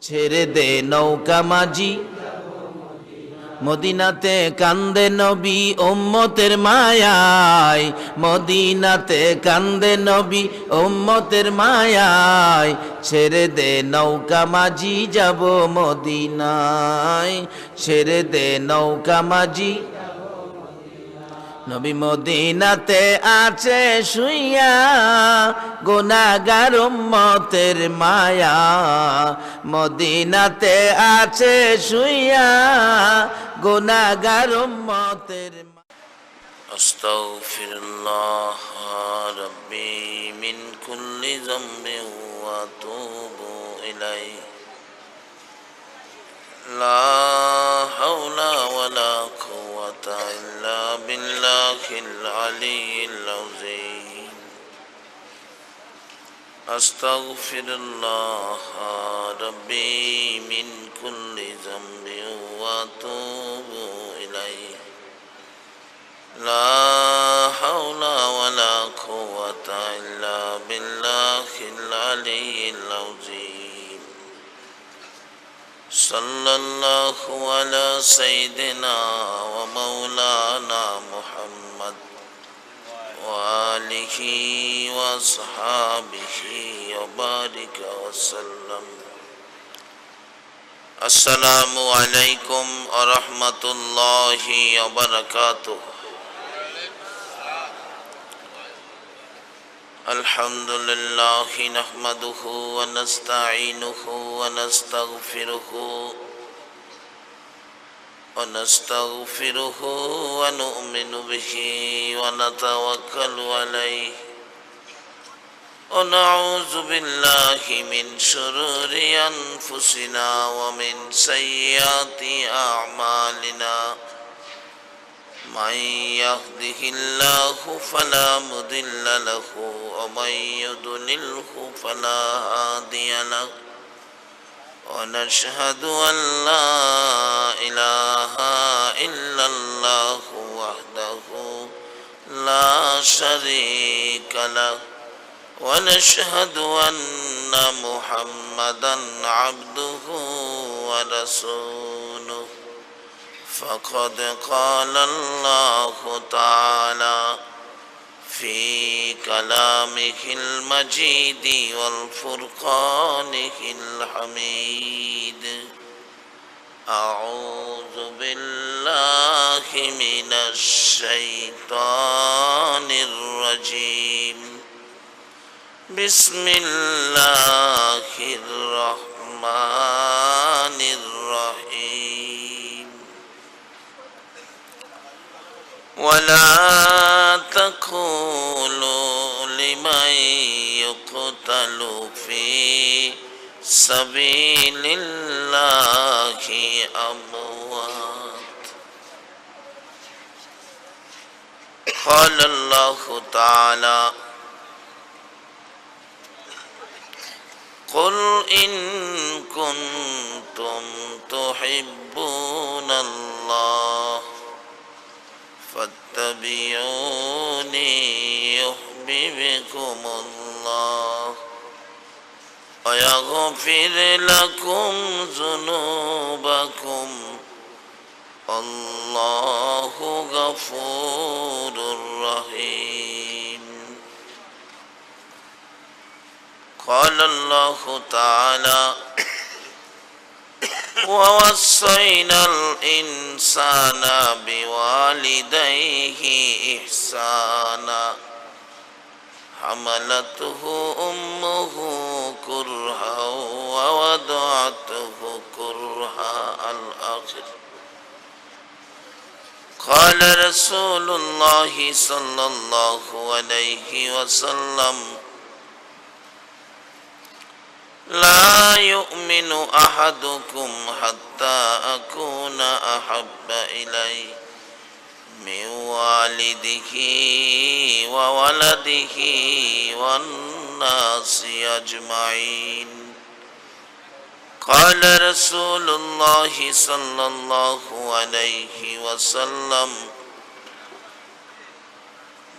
ছেড়ে দে নৌকা মাঝি মদিনাতে কান্দে নবী উম্মতের মায়ায়, মদিনাতে কান্দে নবী উম্মতের মায়ায়। ছেড়ে দে নৌকা মাঝি যাব মদিনায়, ছেড়ে দে নৌকা মাঝি। নবী মদিনাতে আছে শুইয়া, গুনাহগার উম্মতের মায়া। মদিনাতে আছে শুইয়া, গুনাহগার উম্মতের মায়া। আস্তাগফিরুল্লাহ রাব্বি মিন কুল্লি যামবিন ওয়া আতুবু ইলাইহি। লা হাওলা ওয়ালা কুওয়াতা ইল্লা বিল্লাহিল আলিয়্যিল আযীম। আস্তাগফিরুল্লাহ রাব্বি মিন কুল্লি যামবিন ওয়া আতুবু ইলাইহি। লা হাওলা ওয়ালা কুওয়াতা ইল্লা বিল্লাহিল আলিয়্যিল আযীম। সাল্লাল্লাহু আলা সাইয়্যিদিনা ওয়া মাওলানা মুহাম্মদ ওয়া আলিহি ওয়া আসহাবিহি ওয়া বারিকা ওয়া সাল্লাম। আসসালামু আলাইকুম ওয়া রাহমাতুল্লাহি ওয়া বারাকাতুহু। আলহামদুলিল্লাহি নাহমাদুহু ওয়া নাস্তাঈনুহু ওয়া নাস্তাগফিরুহু ওয়া নাস্তাগফিরুহু ওয়া নু'মিনু বিহি ওয়া নাতাওয়াক্কালু আলাইহি ওয়া নাউযু বিল্লাহি মিন শুরুরি আনফুসিনা ওয়া মিন সাইয়্যাতি আ'মালিনা। من يهده الله فلا مضل له ومن يضلله فلا هادي له ونشهد أن لا إله إلا الله وحده لا شريك له ونشهد أن محمدا عبده ورسوله. فقد قال الله تعالى في كلامه المجيد والفرقانه الحميد. أعوذ بالله من الشيطان الرجيم. بسم الله الرحمن الرحيم. ولا تقولوا لمن يقتل في سبيل الله أموات. قال الله تعالى قل إن كنتم تحبون الله فاتبعوني يحببكم الله ويغفر لكم ذنوبكم الله غفور رحيم. قال الله تعالى ووصينا الإنسان بوالديه إحسانا حملته أمه كرها ووضعته كرها الآخر. قال رسول الله صلى الله عليه وسلم لا يؤمن أحدكم حتى أكون أحب إليه من والده وولده والناس أجمعين. قال رسول الله صلى الله عليه وسلم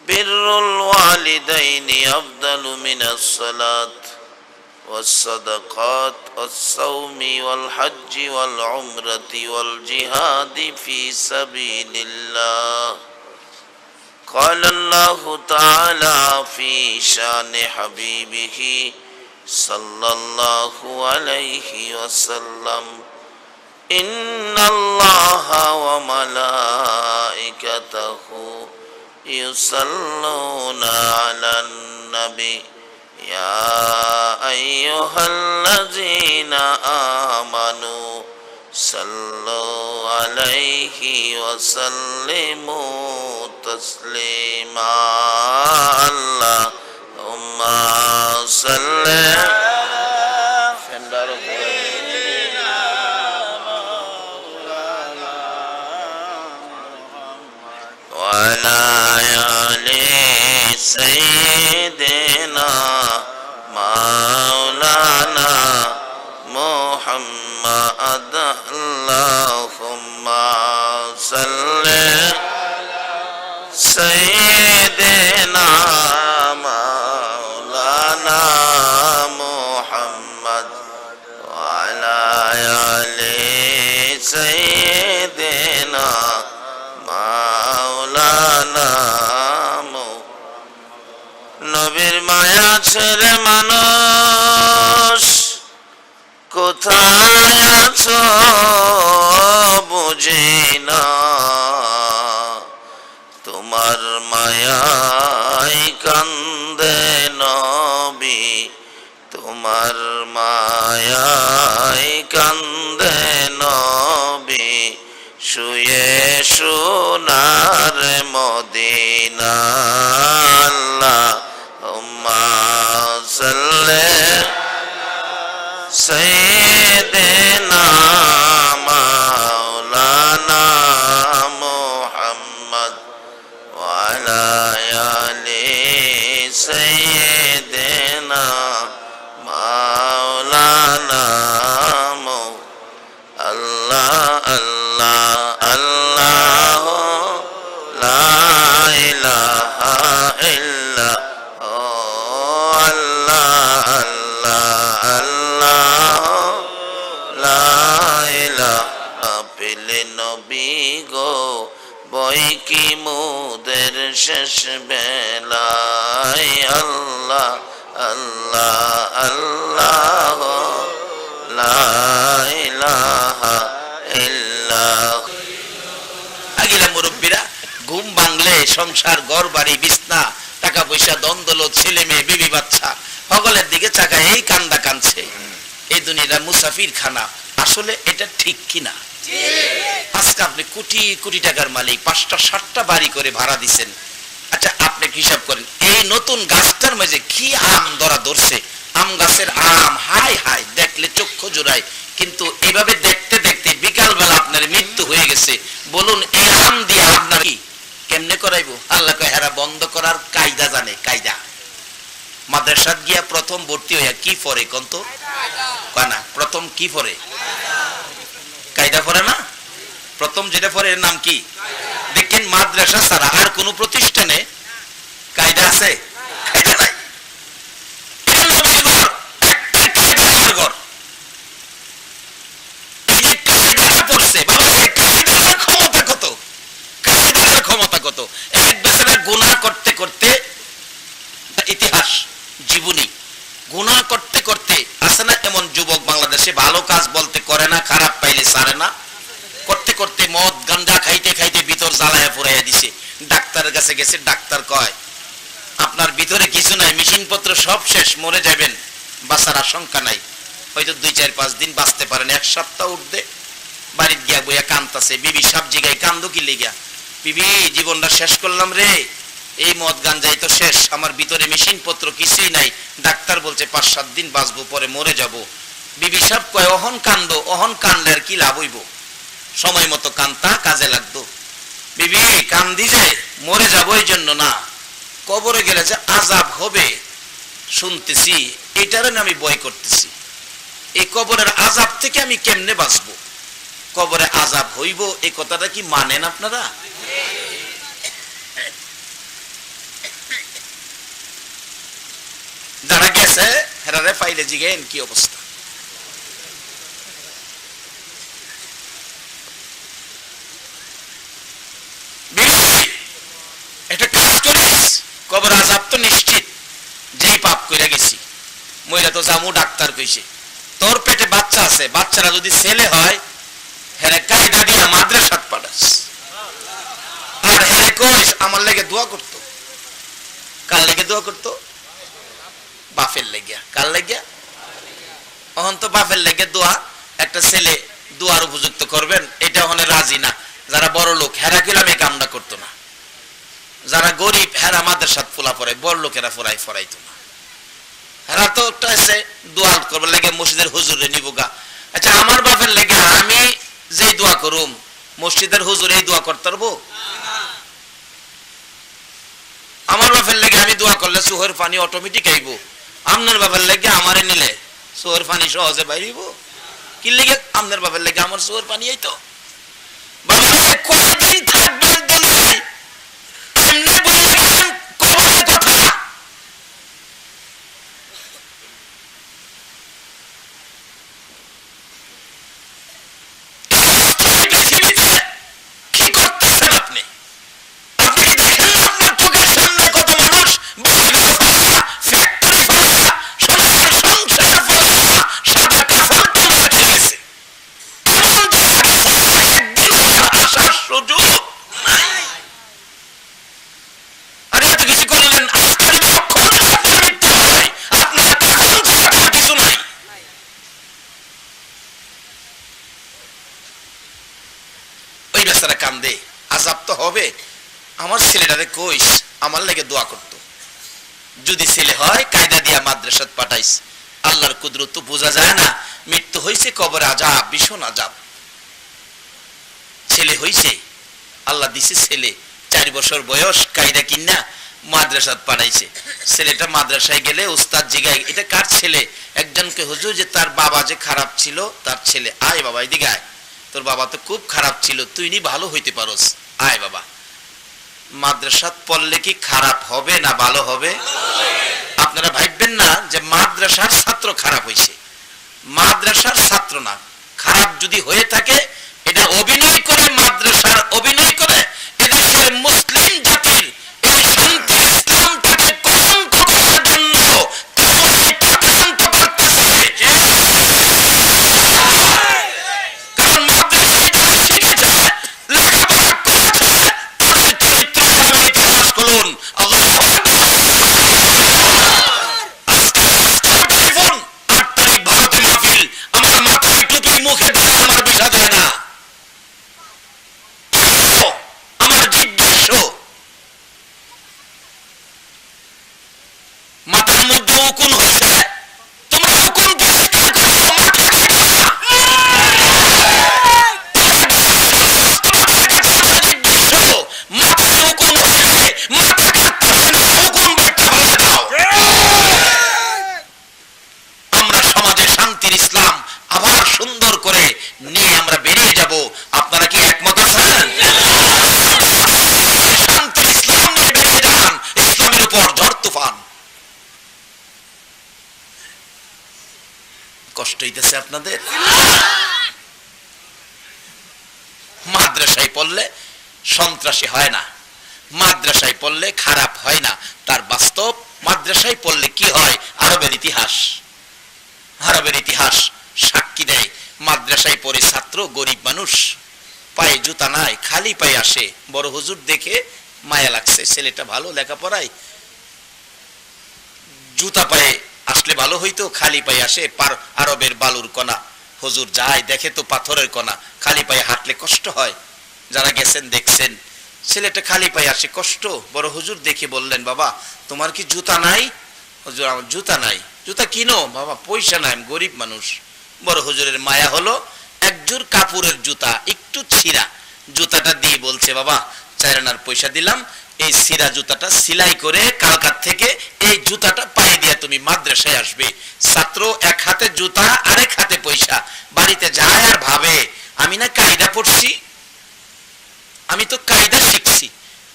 بر الوالدين أفضل من الصلاة والصدقات والصوم والحج والعمرة والجهاد في سبيل الله. قال الله تعالى في شان حبيبه صلى الله عليه وسلم: إن الله وملائكته يصلون على النبي يا أيها الذين آمنوا صلوا عليه وسلموا تسليما. اللهم صل وعلى آل سيدنا مولانا محمد. اللهم صل سيدنا مولانا محمد وعلى آل سيدنا مولانا. নবীর মায়া ছেড়ে মানুষ কোথায় আছো বুঝি না, তোমার মায়ায় কান্দে নবী, তোমার মায়ায় কান্দে নবী, শুয়ে সোনার মদিনা। আল্লাহুম্মা সাল্লি সাইয়্যিদিনা মাওলানা মুহাম্মদ ওয়া আলা আলি সাইয়্যিদিনা মাওলানা। আল্লাহ আল্লাহ আল্লাহ লা ইলাহা ইল্লা আল্লাহ আল্লাহ আল্লাহ লা ইলাহা। পেলে নবী গো বই কি মুদের শেষ বেলায়। আল্লাহ আল্লাহ আল্লাহ লা ইলাহা ইল্লাল্লাহ। আগিলা মুরব্বীরা ঘুম ভাঙলে সংসার ঘর বাড়ি বিছনা টাকা পয়সা দ্বন্দ্বলত ছেলে মেয়ে বিবি বাচ্চা সকলের দিকে চাকায় এই কান্দা কানছে। এই দুনিয়াটা মুসাফির খানা। আসলে এটা ঠিক কিনা? আজকে আপনি কোটি কোটি টাকার মালিক, 5টা 7টা বাড়ি করে ভাড়া দিচ্ছেন। আচ্ছা আপনি হিসাব করেন এই নতুন গাছটার মাঝে কি আম ধরা ধরছে। আম গাছের আম হাই হাই দেখলে চক্ষু জোড়ায়, কিন্তু এভাবে দেখতে দেখতে বিকাল বেলা আপনার মৃত্যু হয়ে গেছে। বলুন এই আম দিয়ে আপনার কি কেমনে করাইবো? আল্লাহ কয় হেরা বন্ধ করার কায়দা জানে। কায়দা মাদ্রাসাত গিয়া প্রথম ভর্তি হইয়া কি পড়ে কন্ত কানা? প্রথম কি পড়ে? কায়দা পড়ে না? প্রথম যেটা পড়ে এর নাম কি? দেখেন মাদ্রাসা ছাড়া আর কোন প্রতিষ্ঠানে কায়দা আছে? কায়দা নাই। ক্ষমতা কত? এক বেচারা গুনাহ করতে করতে, ইতিহাস জীবনী গুনাহ করতে করতে আছে না এমন যুবক বাংলাদেশে, ভালো কাজ বলতে করে না, খারাপ পাইলে ছাড়ে না, করতে করতে মদ গাঞ্জা খাইতে খাইতে ভিতর জ্বালায়া পুরাইয়া দিছে। ডাক্তারের কাছে গেছে, ডাক্তার কয় আপনার ভিতরে কিছু নাই, মেশিন পত্র সব শেষ, মরে যাবেন, বাঁচার আশঙ্কা নাই, হয়তো 2-4-5 দিন বাঁচতে পারেন। 1 সপ্তাহ উঠবে বাড়িতে গিয়া বইয়া কান্দতাছে। বিবি সব জায়গায় কান্দো কি লেগা? বিবি জীবনটা শেষ করলাম রে, এই মদ গাঞ্জাই তো শেষ, আমার ভিতরে মেশিন পত্র কিছুই নাই, ডাক্তার বলছে 5-7 দিন বাঁচবো, পরে মরে যাব। বিবি সব কয় অহন কান্দো, অহন কানলে আর কি লাভ হইব, সময় মতো কান্দতা কাজে লাগতো। বিবি কান্দি যে মরে যাবো এই জন্য না, কবরে গেলে যে আযাব হবে শুনতেছি, এটার আমি ভয় করতেছি। এই কবরের আযাব থেকে আমি কেমনে বাঁচবো? কবরে আযাব হইব এই কথাটা কি মানেন আপনারা? যারা গেছে হেরারে পাইলে জিগেন কি অবস্থা। একটা কাজ করিস, কবর আযাব তো নিশ্চিত, যেই পাপ কইরা গেছি মইরা তো জামু, ডাক্তার কইছে তোর পেটে বাচ্চা আছে, বাচ্চারা যদি ছেলে হয় হেরে কায়দা দিয়া মাদ্রাসাত পাঠাস, আর হেরে কইস আমার লাগে দোয়া করতো। কার লাগে দোয়া করতো? বাপের লাগিয়া। কার লাগিয়া? অহন তো বাপের লাগে দোয়া, একটা ছেলে দোয়ার উপযুক্ত করবেন এটা ওখানে রাজি না। যারা বড় লোক হেরা কিলাম এই কামটা করতো না, যারা গরিব হেরা মাদ্রাসাত ফুলা পড়ায়, বড় লোকেরা ফরাইতো না। হেরা তো একটা আছে দোয়া করবার লাগে মসজিদের হুজুরে নিবগা। আচ্ছা আমার বাপের লাগে আমি যে দোয়া করুম মসজিদের হুজুর এই দোয়া করতে পারবো? আমার বাপের লাগে আমি দোয়া করলে সুহের পানি অটোমেটিক আইব, আপনার বাপের লাগে আমারে নিলে সুহের পানি সহজে বাইরিব? কি লেগে আপনার বাপের লাগে আমার সুহের পানি আইতো? কতদিন থাকবেন দুনিয়ায় এমনি বললেন কবরের কথা। পৃথিবীতে কি করতেছেন আপনি? আপনি দেখেন না আপনার চোখের সামনে কত মানুষ ফ্যাক্টরি ফেলা, সোনার সংসার ফেলা, সাদা কাপড় টাঙা রেখে গেছে। আসার সুযোগ নাই। আর এত কিছু করলেন আজকের লক্ষণ আপনার মৃত্যু হয়, আপনার কারণ ছাড়া কিছু নাই। ওই বেচারা কান্দে, আযাব তো হবে। আমার ছেলেটারে কইস আমার লাগে দোয়া করতো, যদি ছেলে হয় কায়দা দিয়া মাদ্রাসাত পাঠাইস। আল্লাহর কুদরত তো বোঝা যায় না। মৃত্যু হইছে কবরে আযাব, ভীষণ আযাব। ছেলে হইছে, আল্লাহ দিছে ছেলে, 4 বছর বয়স, কায়দা কিনা মাদ্রাসাত পাঠাইছে। ছেলেটা মাদ্রাসায় গেলে উস্তাদ জিগায় এটা কার ছেলে? একজনকে, হুজুর যে তার বাবা যে খারাপ ছিল তার ছেলে। আয় বাবা এদিকে আয়, তোর বাবা তো খুব খারাপ ছিল, তুই নি ভালো হইতে পারোস, আয় বাবা। মাদ্রাসাত পড়লে কি খারাপ হবে না ভালো হবে? আপনারা ভাববেন না যে মাদ্রাসার ছাত্র খারাপ হইছে, মাদ্রাসার ছাত্র না। খারাপ যদি হয়ে থাকে এটা অভিনয় করে, মাদ্রাসার অভিনয় করে এদেশের মুসলিম জাতির এই শান্তি ইসলামটাকে কলঙ্ক করার জন্য চক্রান্ত করতেছে। কারণ মাদ্রাসায় যারা শিখেছে, লেখাপড়া করেছে, তাদের চরিত্র ইতিহাস করুন। আল্লাহ মুখে দিয়ে আমার বিষা দেয় না। আমার জিজ্ঞাস মাথার মধ্যে উকুন হয়েছে, তোমরা উকুন পরিষ্কার করো, মাথায় উকুন হয়েছে, মাথা কাটতে হবে না, উকুন বাড়তে ভালো দাও। আমরা সমাজে শান্তির ইসলাম আবার সুন্দর করে নিয়ে আমরা বেরিয়ে যাব। আপনারা কি একমত আছেন? শান্তি ইসলাম নিয়ে বেরিয়ে যান, ইসলামের উপর ঝড় তুফান। কষ্ট হইতেছে আপনাদের? মাদ্রাসায় পড়লে সন্ত্রাসী হয় না, মাদ্রাসায় পড়লে খারাপ হয় না, তার বাস্তব। মাদ্রাসায় পড়লে কি হয়? আরবের ইতিহাস সাক্ষী দেয়। মাদ্রাসায় পড়ে ছাত্র, গরিব মানুষ, পায়ে জুতা নাই, খালি পায়ে আসে। বড় হুজুর দেখে মায়া লাগছে, ছেলেটা ভালো লেখাপড়ায়, জুতা পায়ে আসলে ভালো হইতো, খালি পায়ে আসে। আরবের বালুর কণা, হুজুর যায় দেখে তো পাথরের কণা, খালি পায়ে হাঁটলে কষ্ট হয়। যারা গেছেন দেখছেন, ছেলেটা খালি পায়ে আসে, কষ্ট। বড় হুজুর দেখে বললেন, বাবা তোমার কি জুতা নাই? হুজুর আমার জুতা নাই। জুতা কিনো। বাবা পয়সা নাই, আমি গরিব মানুষ। বড় হুজুরের মায়া হলো, একজোর কাপড়ের জুতা একটু ছিঁড়া, জুতাটা দিয়ে বলছে, বাবা 4 আনার পয়সা দিলাম, এই ছিঁড়া জুতাটা সেলাই করে কালকার থেকে এই জুতাটা পায়ে দিয়ে তুমি মাদ্রাসায় আসবে। ছাত্র এক হাতে জুতা, আরেক হাতে পয়সা, বাড়িতে যায় আর ভাবে আমি না কায়দা পড়ছি, আমি তো কায়দা শিখছি,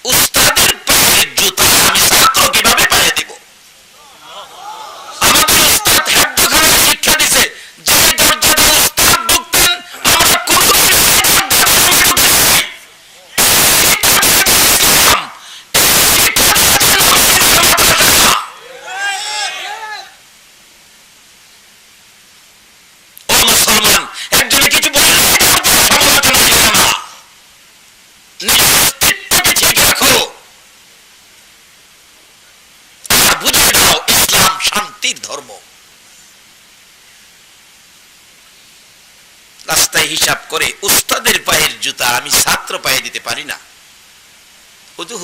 উস্তাদের পায়ের জুতা আমি ছাত্র কিভাবে পায়ে দিব? আমাদের উস্তাদ হেফজ মুসলমান, একজনে কিছু বললে সমালোচনা দিও না, নিজের অস্তিত্বকে ঠিক রাখো, বুঝে দাও ইসলাম শান্তির ধর্ম। রাস্তায় হিসাব করে উস্তাদের পায়ের জুতা আমি ছাত্র পায়ে দিতে পারি না।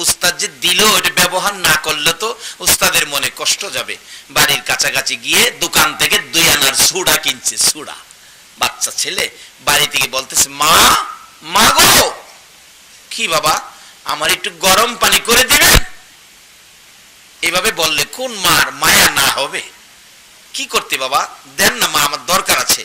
উস্তাদ যে দিল এটা ব্যবহার না করলে তো উস্তাদের মনে কষ্ট যাবে। বাড়ির কাছাকাছি গিয়ে দোকান থেকে 2 আনার সুড়া কিনছে, সুড়া। বাচ্চা ছেলে বাড়ি থেকে বলতেছে, মা, মা গো। কি বাবা? আমার একটু গরম পানি করে দিবেন। এভাবে বললে কোন মার মায়া না হবে? কি করতে বাবা? দেন না মা, আমার দরকার আছে।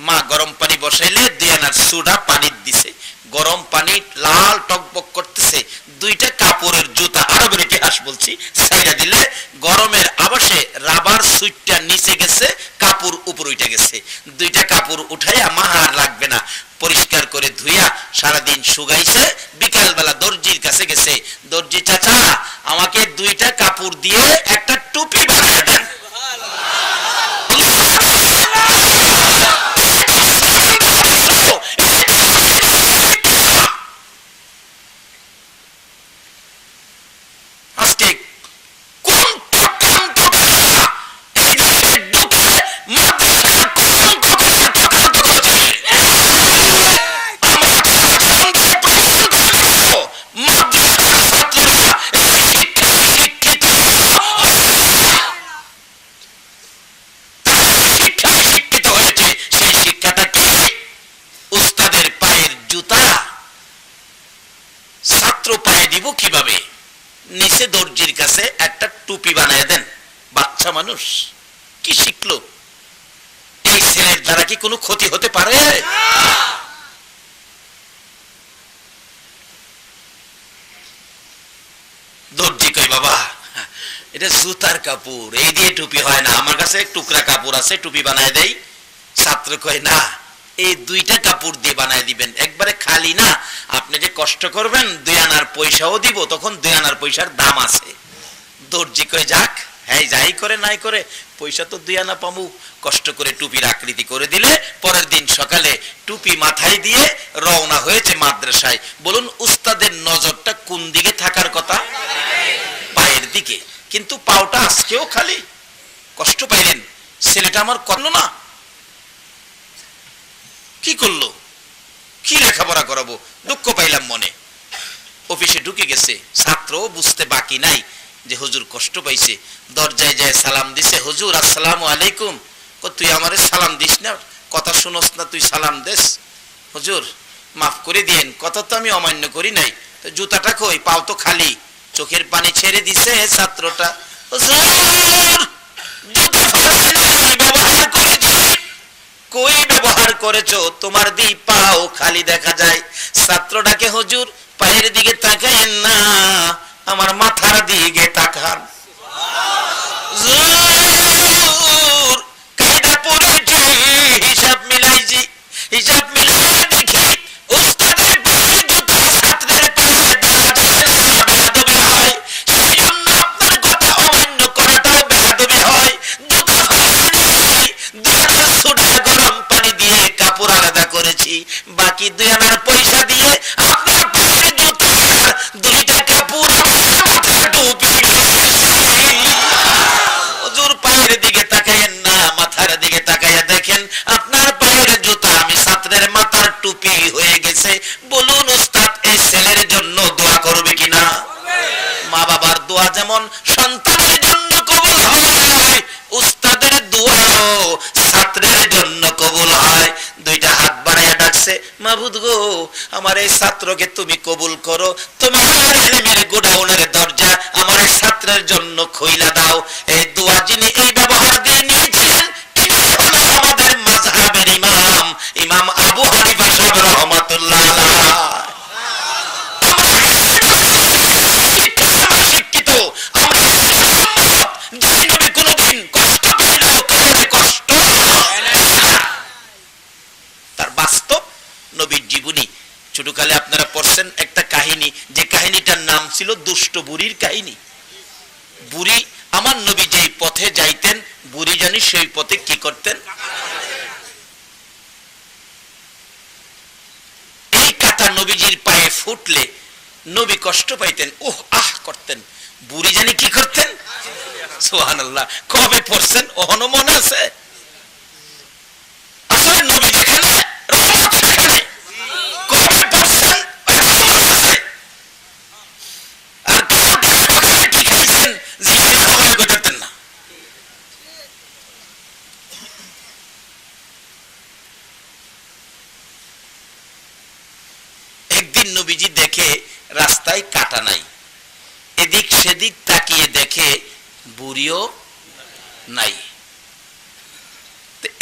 মা গরম পানি বসাইলে 2 আনার সুডা পানি দিছে, গরম পানি লাল টকবক করতেছে, 2টা কাপড়ের জুতা, আরবের ইতিহাস বলছি, সাইডা দিলে গরমের আবাসে রাবার সুইটটা নিচে গেছে, কাপড় উপর উঠে গেছে। 2টা কাপড় উঠাইয়া মাহার লাগবে না, পরিষ্কার করে ধুইয়া সারাদিন শুকাইছে। বিকাল বেলা দর্জির কাছে গেছে, দর্জি চাচা আমাকে 2টা কাপড় দিয়ে একটা টুপি বানিয়ে দেন। কিভাবে? নিচে দর্জির কাছে একটা টুপি বানায় দেন। বাচ্চা মানুষ কি শিখলো? এই ছেলের দ্বারা কি কোনো ক্ষতি হতে পারে? দর্জি কই, বাবা এটা জুতার কাপড়, এই দিয়ে টুপি হয় না, আমার কাছে টুকরা কাপড় আছে, টুপি বানায় দেই। ছাত্র কয়, না, এই 2টা কাপড় দিয়ে বানায় দিবেন, একবারে খালি না, আপনি যে কষ্ট করবেন 2 আনার পয়সাও দিব, তখন 2 আনার পয়সার দাম আছে। দর্জি কয়, যাক, হ্যাঁ যাই করে নাই করে পয়সা তো 2 আনা পামু। কষ্ট করে টুপির আকৃতি করে দিলে পরের দিন সকালে টুপি মাথায় দিয়ে রওনা হয়েছে মাদ্রাসায়। বলুন উস্তাদের নজরটা কোন দিকে থাকার কথা? পায়ের দিকে। কিন্তু পাওটা আজকেও খালি। কষ্ট পাইলেন, ছেলেটা আমার করলো না, কি করলো? কি লেখাপড়া করাবো? দুঃখ পাইলাম মনে। অফিসে ঢুকে গেছে, ছাত্র বুঝতে বাকি নাই যে হুজুর কষ্ট পাইছে। দরজায় যায় সালাম দিছে, হুজুর আসসালামু আলাইকুম। তুই আমারে সালাম দিস না, কথা শুনোস না, তুই সালাম দেস। হুজুর মাফ করে দিয়েন, কথা তো আমি অমান্য করি নাই। তো জুতাটা কই? পাও তো খালি। চোখের পানি ছেড়ে দিছে ছাত্রটা। হুজুর জুতা ব্যবহার করেছি। কই ব্যবহার করেছো? তোমার দি পাও খালি দেখা যায়। ছাত্রটাকে, হুজুর পায়ের দিকে তাকায়েন না, আমার মাথার দিকে তাকান। কায়দা পড়েছি, হিসাব মিলাইছি, হিসাব মিলাই দেখি উস্তাদের পায়ে জুতা, ছাত্রের পায়ে দেখা যায় না, বেয়াদবি হয়। সেই জন্য আপনার কথা অমান্য করাটাও বেয়াদবি হয়। জুতা ফালাইনি, 2 আনার সুডা গরম পানি দিয়ে কাপড় আলাদা করেছি, বাকি 2 আনার পয়সা দিয়ে আপনার পায়ের জুতা 2টা কাপড় মাথার টুপি। হুজুর পায়ের দিকে তাকায়েন না, মাথার দিকে তাকাইয়া দেখেন আপনার পায়ের জুতা আমি ছাত্রের মাথার টুপি হয়ে গেছে। বলুন উস্তাদ এই ছেলের জন্য দোয়া করবে কিনা? মা বাবার দোয়া যেমন সন্তানের জন্য কবুল হয়, উস্তাদের দোয়াও ছাত্রের জন্য কবুল হয়। 2টা হাত বাড়াইয়া ডাকছে, মাবুদ গো আমার এই ছাত্রকে তুমি কবুল করো, তোমার ইলমের গোডাউনের দরজা আমার এই ছাত্রের জন্য খুইলা দাও। এই দোয়া যিনি এই ব্যবহার দিয়ে নিয়েছিলেন তিনি হলো আমাদের মাযহাবের ইমাম, ইমাম আবু হানিফা সাহেব রাহমাতুল্লাহ আলাইহি। শিক্ষিত আমরা যিনি নবী কোনদিন কষ্ট পেল, কষ্ট তার বাস্তব নবীর জীবনী। ছোটকালে আপনারা পড়ছেন একটা কাহিনী, যে কাহিনীটার নাম ছিল দুষ্ট বুড়ির কাহিনী। বুড়ি, আমার নবী যেই পথে যাইতেন বুড়ি জানি সেই পথে কি করতেন? নবীজির পায়ে ফুটলে নবী কষ্ট পাইতেন, ওহ আহ করতেন, বুড়ি জানি কি করতেন। সুবহানাল্লাহ। কবে পড়ছেন ওহনো মনে আছে? আসলে নবী যেখানে রহমত সেখানে, কবে পড়ছেন এখনো মনে আছে। আর কি খাইছেন যে কবে করতেন না। একদিন নবীজি দেখে রাস্তায় কাটা নাই, এদিক সেদিক তাকিয়ে দেখে বুড়িও নাই।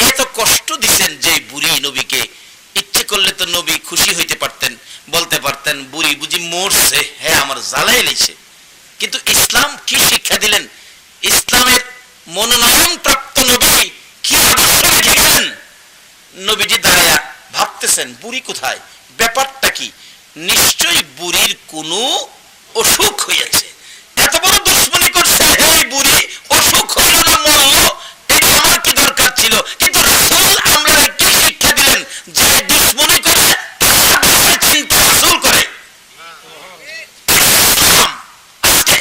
এত কষ্ট দিচ্ছেন যে বুড়ি নবীকে, ইচ্ছে করলে তো নবী খুশি হইতে পারতেন, বলতে পারতেন বুড়ি বুঝি মরছে, হ্যাঁ আমার জ্বালাই লেগেছে। কিন্তু ইসলাম কি শিক্ষা দিলেন, ইসলামের মনোনয়ন প্রাপ্ত নবী কি আদর্শ রেখে গেলেন। নবীজি দাঁড়ায়া ভাবতেছেন বুড়ি কোথায়, ব্যাপারটা কি, নিশ্চয়ই বুড়ির কোনো অসুখ হইয়াছে। এত বড় দুশ্মনী করছে, এই বুড়ি অসুখ হইল না মরল, এটা আমার কি দরকার ছিল। কিন্তু রাসূল আমরা কি শিক্ষা দিলেন, যে দুশ্মনী করে তার চিন্তা রাসূল করে। আজকে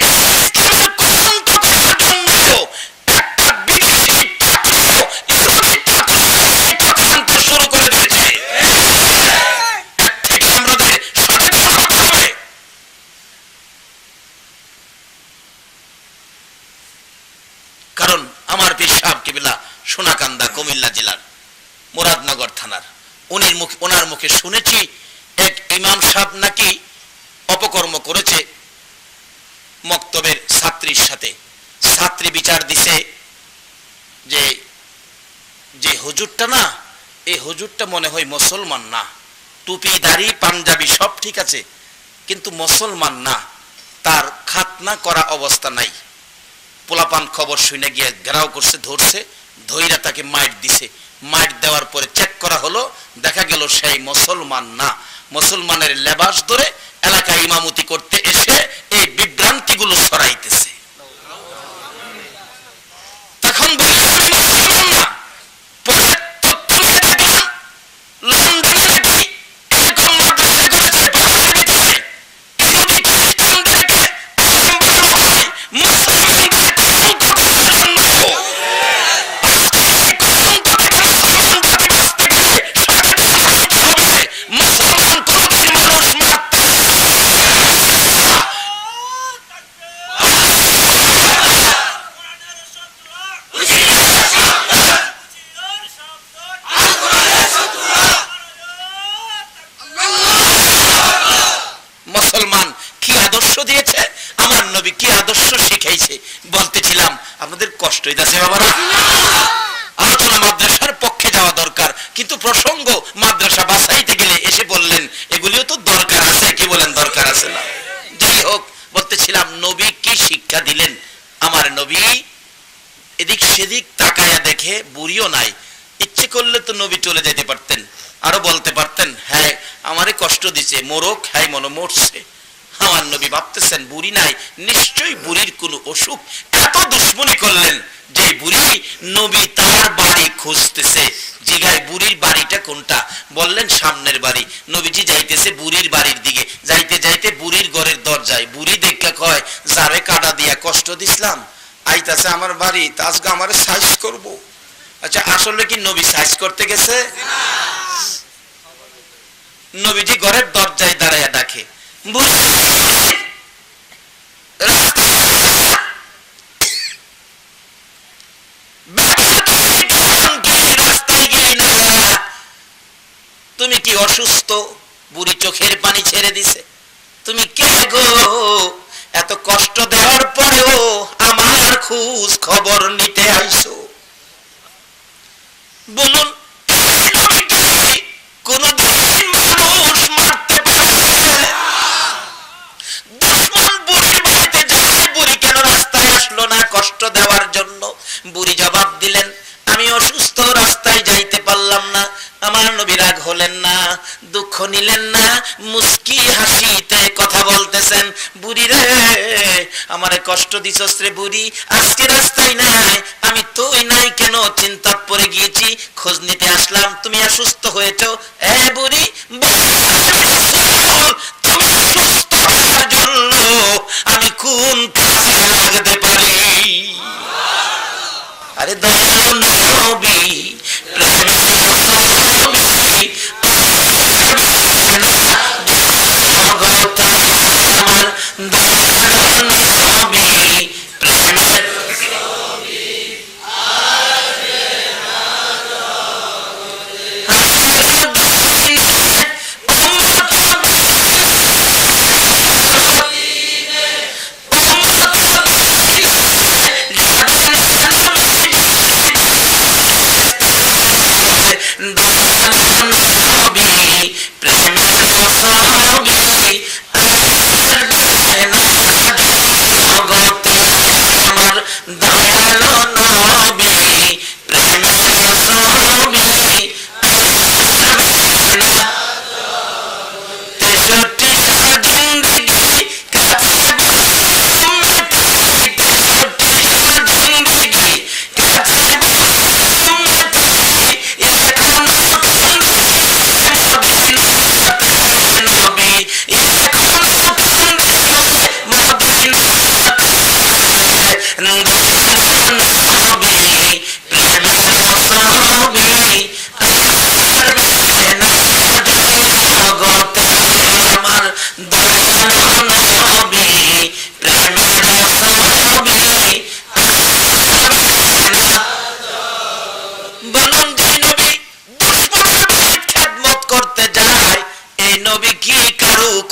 ইসলামের কসম করার জন্য একটা বিদেশি ইসলামী চক্রান্ত শুরু করে দিয়েছে। থেকে আমাদের সচেতন হতে হবে। কারণ আমার পীর সাহেব কিবলা সোনাকান্দা কুমিল্লা জেলার মুরাদনগর থানার, ওনার মুখে শুনেছি এক ইমাম সাহেব নাকি অপকর্ম করেছে মক্তবের ছাত্রীর সাথে। ছাত্রী বিচার দিছে যে যে হুজুরটা না, এই হুজুরটা মনে হয় মুসলমান না, টুপি দাড়ি পাঞ্জাবি সব ঠিক আছে কিন্তু মুসলমান না, তার খাতনা করা অবস্থা নাই। পোলাপান খবর শুনে গিয়ে ঘেরাও করছে, ধরছে, ধইরা তাকে মাইট দিছে। মাইট দেওয়ার পরে চেক করা হলো, দেখা গেল সেই মুসলমান না। মুসলমানের লেবাস ধরে এলাকায় ইমামতি করতে এসে এই বিভ্রান্তিগুলো ছড়াইতেছে। তখন মুসলমান না, পরে তথ্য নিয়ে দেখলাম লন্ডনে নাকি এরকম মাদ্রাসা করেছে, বাংলার ভিতরে ইহুদি খ্রিস্টানদেরকে আলেম বানানো হয় মুসলমানদের কলঙ্ক করার জন্য। আজকে এই কলঙ্ক থেকে মুসলমান জাতি বাঁচতে গেলে সচেতন হতে হবে। মুসলমান কোনদিন মানুষ মারতে মুসলমান কি আদর্শ দিয়েছে, আমার নবী কি আদর্শ শিখাইছে। বলতেছিলাম আপনাদের কষ্ট হইতাছে বাবারা, আলোচনা মাদ্রাসার পক্ষে যাওয়া দরকার, কিন্তু প্রসঙ্গ মাদ্রাসা বাঁচাইতে গেলে এসে বললেন এগুলিও তো দরকার আছে, কি বলেন দরকার আছে না। যাই হোক, বলতেছিলাম নবী কি শিক্ষা দিলেন। আমার নবী এদিক সেদিক তাকায়া দেখে বুড়িও নাই, ইচ্ছে করলে তো নবী চলে যেতে পারতেন, আরো বলতে পারতেন হ্যাঁ আমারে কষ্ট দিছে মোরক, হ্যাঁ মনে মরছে। আমার নবী ভাবতেছেন বুড়ি নাই, নিশ্চয়ই বুড়ির কোনো অসুখ। এত দুশ্মনী করলেন যে বুড়ি নবী তার বাড়ি খুঁজতেছে, জিগায় বুড়ির বাড়িটা কোনটা, বললেন সামনের বাড়ি। নবীজি যাইতেছে বুড়ির বাড়ির দিকে, যাইতে যাইতে বুড়ির ঘরের দরজায়। বুড়ি দেখে কয় যারে কাটা দিয়া কষ্ট দিছিলাম আইতাছে আমার বাড়ি, আজকে আমারে সাইজ করব। আচ্ছা আসলে কি নবী সাইজ করতে গেছে? নবীজি ঘরের দরজায় দাঁড়ায় ডাকে, তুমি কি অসুস্থ? বুড়ি চোখের পানি ছেড়ে দিছে। তুমি কে গো? এত কষ্ট দেওয়ার পরেও আমার খোঁজ খবর নিতে আইছো, বলুন কোনদিন মানুষ মারতে পারে? দুশমন বুড়ির বাড়িতে যায়, বুড়ি কেন রাস্তায় আসলো না কষ্ট দেওয়ার জন্য? বুড়ি জবাব দিলেন আমি অসুস্থ, রাস্তায় যাইতে পারলাম না। আমার নবী রাগ হলেন না, দুঃখ নিলেন না, মুস্কি হাসিতে কথা বলতেছেন, বুড়ি রে আমারে কষ্ট দিছস রে বুড়ি, আজকে রাস্তায় নাই, আমি তুই নাই কেন চিন্তা পড়ে গিয়েছি, খোঁজ নিতে আসলাম, তুমি অসুস্থ হয়েছো। এ বুড়ি আমি কোন কাজে লাগতে পারি। আরে দয়ালু নবী প্রেমের নবী জগত আমার দয়ালু নবী প্রেমের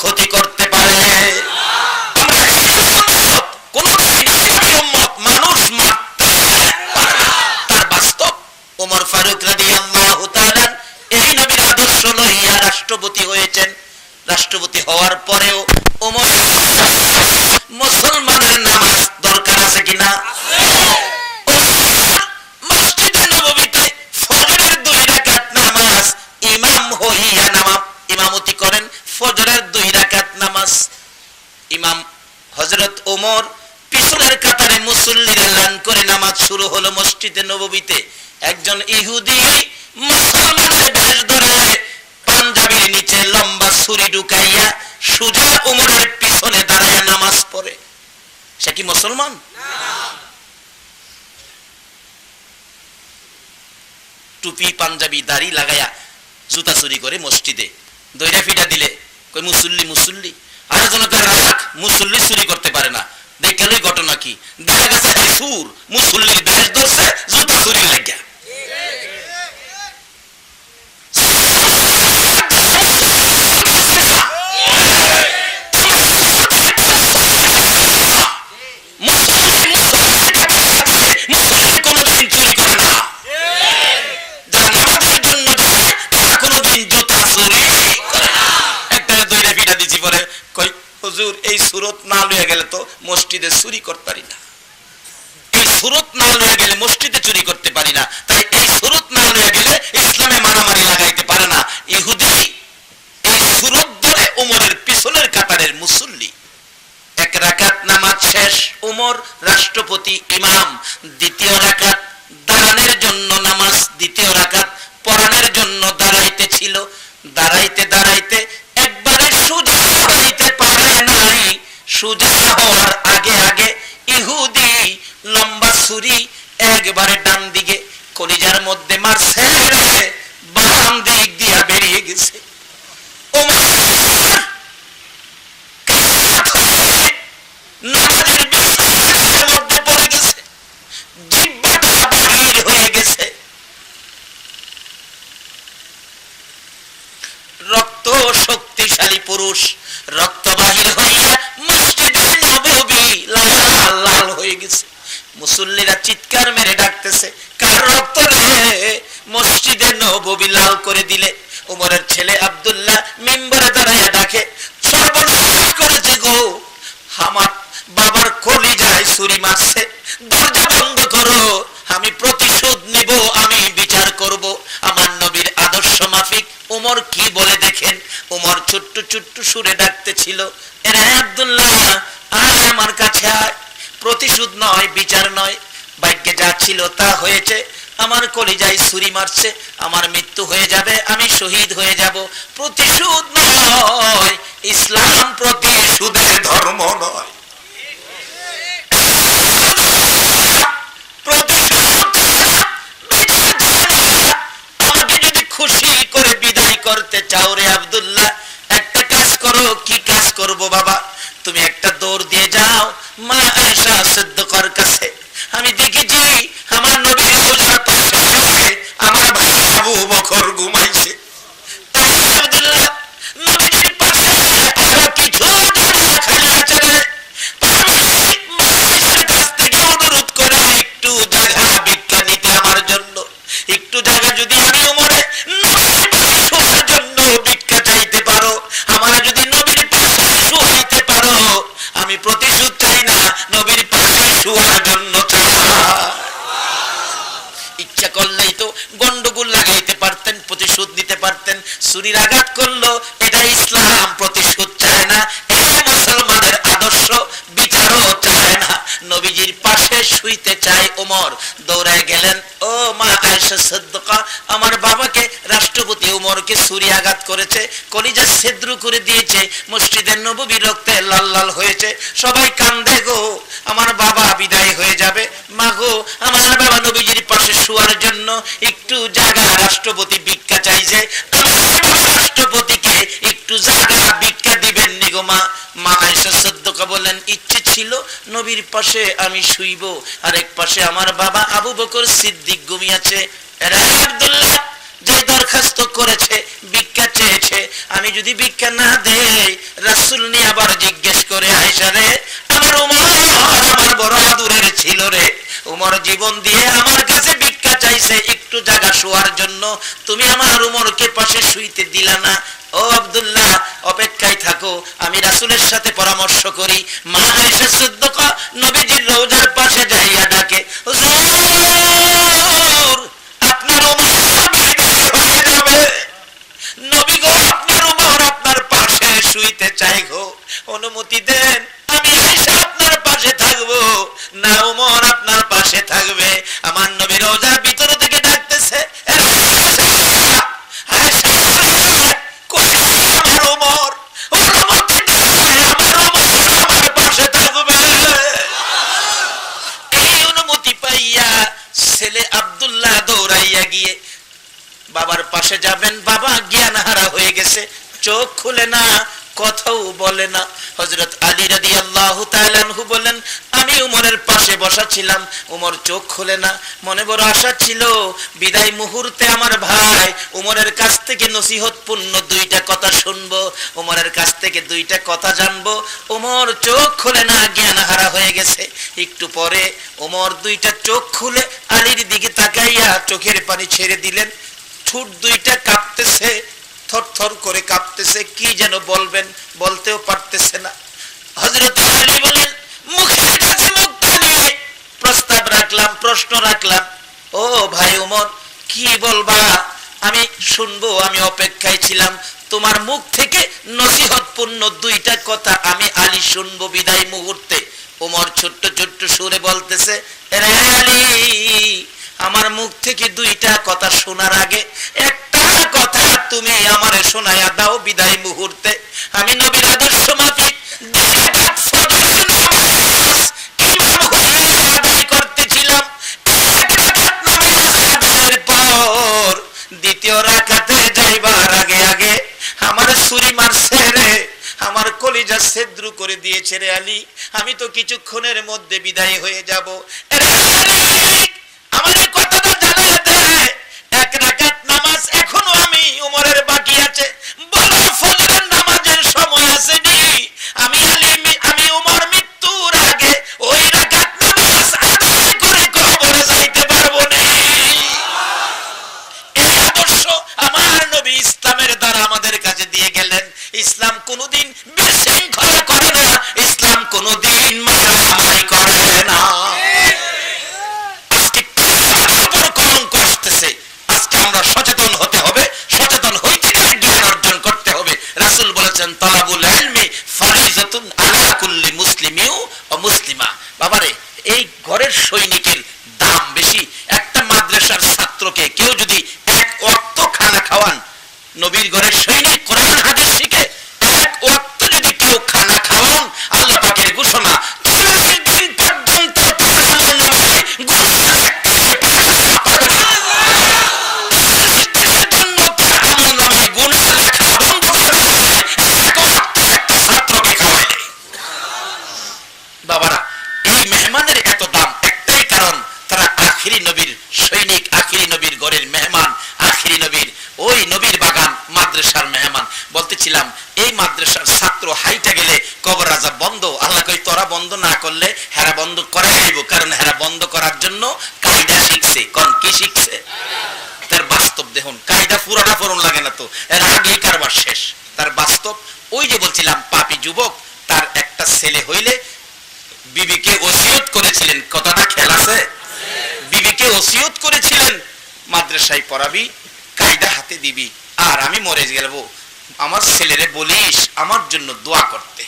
ক্ষতি করতে পারে। মানুষ তার বাস্তব ওমর ফারুক রাদিয়াল্লাহু তাআলা এই নবীর আদর্শ লইয়া রাষ্ট্রপতি হয়েছেন। রাষ্ট্রপতি হওয়ার পরেও ওমর মুসলমানের নামাজ দরকার আছে কিনা? মসজিদে নববীতে ফজরের 2 রাকাত নামাজ ইমাম হইয়া ইমামতি করেন। ফজরের 2 রাকাত নামাজ ইমাম হযরত ওমর পিছনের কাতারে মুসল্লির এলান করে নামাজ শুরু হলো মসজিদে নববীতে। একজন ইহুদি মুসলমানের বেশ ধরে পাঞ্জাবির নিচে লম্বা ছুরি ঢুকাইয়া সোজা ওমরের পিছনে দাঁড়ায় নামাজ পড়ে। সে কি মুসলমান? টুপি পাঞ্জাবি দাড়ি লাগায়া জুতা চুরি করে মসজিদে দইরা ফিটা দিলে কই মুসল্লি মুসল্লি আর জনতার রাখ মুসল্লি চুরি করতে পারে না। দেখলে ঘটনা কি দেখা গেছে সুর মুসল্লির বেশ ধরছে জুতা চুরি লাগিয়া। এই সুরত না লইয়া গেলে তো মসজিদে চুরি করতে পারি না, এই সুরত না লইয়া গেলে মসজিদে চুরি করতে পারি না, তাই এই সুরত না লইয়া গেলে ইসলামে মারামারি লাগাইতে পারে না। ইহুদি এই সুরত ধরে ওমরের পিছনের কাতারের মুসল্লি। 1 রাকাত নামাজ শেষ, ওমর রাষ্ট্রপতি ইমাম। 2য় রাকাত দাঁড়ানোর জন্য নামাজ, 2য় রাকাত পড়ানোর জন্য দাঁড়াইতে ছিল। দাঁড়াইতে দাঁড়াইতে একবারে সোজা হইতে পারে নাই। সোজা হওয়ার আগে আগে ইহুদি লম্বা ছুরি একবারে ডান দিকে কলিজার মধ্যে মারছে, বাম দিক দিয়া বেরিয়ে গেছে। মধ্যে পড়ে গেছে, জিহ্বাটা বাহির হয়ে গেছে। রক্ত শক্তিশালী পুরুষ, রক্ত বাহির হইয়া মসজিদে নববী লাল লাল হয়ে গেছে। মুসল্লিরা চিৎকার মেরে ডাকতেছে, কার রক্ত রে? মসজিদে নববী লাল করে দিলে। ওমরের ছেলে আব্দুল্লাহ মিম্বরে দাঁড়াইয়া ডাকে, সর্বনাশ করেছে গো, আমার বাবার কলিজায় ছুরি মারছে, দরজা বন্ধ করো, আমি প্রতিশোধ নিব, আমি বিচার করব আমার নবীর আদর্শ মাফিক। ওমর কি বলে দেখেন। ওমর ছোট্ট ছোট্ট সুরে ডাকতেছিল, এরে আব্দুল্লাহ আয় আমার কাছে আয়, প্রতিশোধ নয়, বিচার নয়, ভাগ্যে যা ছিল তা হয়েছে, আমার কলিজায় ছুরি মারছে, আমার মৃত্যু হয়ে যাবে, আমি শহীদ হয়ে যাব, প্রতিশোধ নয়, ইসলাম প্রতিশোধের ধর্ম নয়। আমাকে যদি খুশি করে বিদায় করতে চাও রে আব্দুল্লাহ, একটা কাজ করো। কি কাজ করব বাবা? তুমি একটা দৌড় দিয়ে যাও মা আয়েশা সিদ্দিকার কাছে। আমি দেখেছি আমার নবীর রওজার পাশে আমার ভাই আবু বকর ঘুমাইছে। আব্দুল্লাহ নবীর পাশে আরো কিছু খালি আছে রে, মা আয়েশার কাছ থেকে অনুরোধ করে একটু জায়গা ভিক্ষা নিতে আমার জন্য। একটু জায়গা যদি আমি ওমরে নবীর পাশে শোয়ার জন্য ভিক্ষা চাইতে পারো, আমার যদি নবীর পাশে শোয়াইতে পারো, আমি প্রতিশোধ চাই না, নবীর পাশে শোয়ার জন্য চাই। ইচ্ছা করলেই তো গন্ডগোল লাগাইতে পারতেন, প্রতিশোধ নিতে পারতেন। ছুরির আঘাত করলো, এটা ইসলাম প্রতিশোধ চায় না, এটা মুসলমানের আদর্শ, বিচারও চায় না। নবীজির পাশে শুইতে চায় ওমর। দৌড়ায় গেলেন, ও মা আয়েশা সিদ্দিকা, আমার বাবাকে রাষ্ট্রপতি ওমরকে ছুরি আঘাত করেছে, কলিজা ছিদ্র করে দিয়েছে, মসজিদের নববী রক্তে লাল লাল হয়েছে, সবাই কান্দে গো, আমার বাবা বিদায় হয়ে যাবে। মা গো, আমার বাবা নবীজির পাশে শোয়ার জন্য একটু জায়গা রাষ্ট্রপতি ভিক্ষা চাইছে, রাষ্ট্রপতিকে একটু জায়গা ভিক্ষা দিবেন নি গো মা। মা আয়েশা সিদ্দিকা বলেন, ইচ্ছে ছিল নবীর পাশে আমি শুইব, আর এক পাশে আমার বাবা আবু বকর সিদ্দিক ঘুমিয়েছে। আব্দুল্লাহ যে দরখাস্ত করেছে, ভিক্ষা চেয়েছে, আমি যদি ভিক্ষা না দেই, রাসূল নিয়ে আবার জিজ্ঞেস করে, আয়েশা রে, আমার ওমর আমার বড় আদরের ছিল রে, ওমর জীবন দিয়ে আমার কাছে ভিক্ষা চাইছে একটু জায়গা শোয়ার জন্য, তুমি আমার ওমরকে পাশে শুইতে দিলা না। ও আব্দুল্লাহ, অপেক্ষায় থাকো, আমি রাসূলের সাথে পরামর্শ করি। মা আয়েশা সিদ্দিকা নবীজির রওজার পাশে যাইয়া ডাকে, হুজুর আপনার ওমর হয়ে যাবে, নবী গো আপনার ওমর আপনার পাশে শুইতে চাই গো, অনুমতি দেন, আমি আয়েশা আপনার পাশে থাকবো না ওমর আপনার পাশে থাকবে। আমার নবী রওজার ভিতর থেকে ডাকতেছে, ছেলে আব্দুল্লাহ দৌড়াইয়া গিয়ে বাবার পাশে যাবেন, বাবা জ্ঞানহারা হয়ে গেছে, চোখ খুলে না, কথাও বলে না। হযরত আলী রাদিয়াল্লাহু তাআলা আনহু বলেন, আমি উমরের পাশে বসা ছিলাম, উমর চোখ খুলে না, মনে বড় আশা ছিল বিদায় মুহূর্তে আমার ভাই উমরের কাছ থেকে নসিহতপূর্ণ দুইটা কথা শুনবো, উমরের কাছ থেকে দুইটা কথা জানবো। উমর চোখ খুলে না, জ্ঞানহারা হয়ে গেছে। একটু পরে উমর দুইটা চোখ খুলে আলীর দিকে তাকাইয়া চোখের পানি ছেড়ে দিলেন, ঠোঁট দুইটা কাঁপতেছে, থরথর করে কাঁপতেছে, কি যেন বলবেন, বলতেও পারতেছে না। হযরত আলী বলেন, মুখের কাছে মুখটা নিয়ে প্রস্তাব রাখলাম, প্রশ্ন রাখলাম, ও ভাই ওমর, কি বলবা? আমি শুনবো, আমি অপেক্ষায় ছিলাম, তোমার মুখ থেকে নসিহতপূর্ণ দুইটা কথা আমি আলী শুনবো বিদায় মুহূর্তে। ওমর ছোট্ট ছোট্ট সুরে বলতেছে, রে আলী, আমার মুখ থেকে দুইটা কথা শোনার আগে একটা কথা তুমি আমারে শোনায়া দাও বিদায় মুহূর্তে। আমি নবীর আদর্শ মাফিক করতেছিলাম, দ্বিতীয় রাকাতে যাইবার আগে আগে আমার ছুরি মারছে রে, আমার কলিজা ছিদ্র করে দিয়েছে রে আলী, আমি তো কিছুক্ষণের মধ্যে বিদায় হয়ে যাব। আমার কথাটা জানালে দে, এক রাকাত নামাজ এখনো আমি উমরের বাকি আছে, বলো ফজরের নামাজের সময় আছে নি? আমি আলী, আমি উমর মৃত্যুর আগে ওই রাকাত নামাজ আদায় করে কবরে যাইতে পারবো না। এই আদর্শ আমার নবী ইসলামের দ্বারা আমাদের কাছে দিয়ে গেলেন। ইসলাম কোনোদিন বিশৃঙ্খলা করে না, ইসলাম কোনোদিন মারামারি করে না। আজকে দেখুন কায়দা পুরাটা পড়ুন লাগে না তো, এর আগেই কারবার শেষ। তার বাস্তব ওই যে বলছিলাম পাপী যুবক, তার একটা ছেলে হইলে বিবিকে ওসিয়ত করেছিলেন, কথাটা খেয়াল আছে? বিবিকে ওসিয়ত করেছিলেন মাদ্রাসায় পড়াবি, কায়দা হাতে দিবি, আর আমি মরে গেলব আমার ছেলেরে বলিস আমার জন্য দোয়া করতে।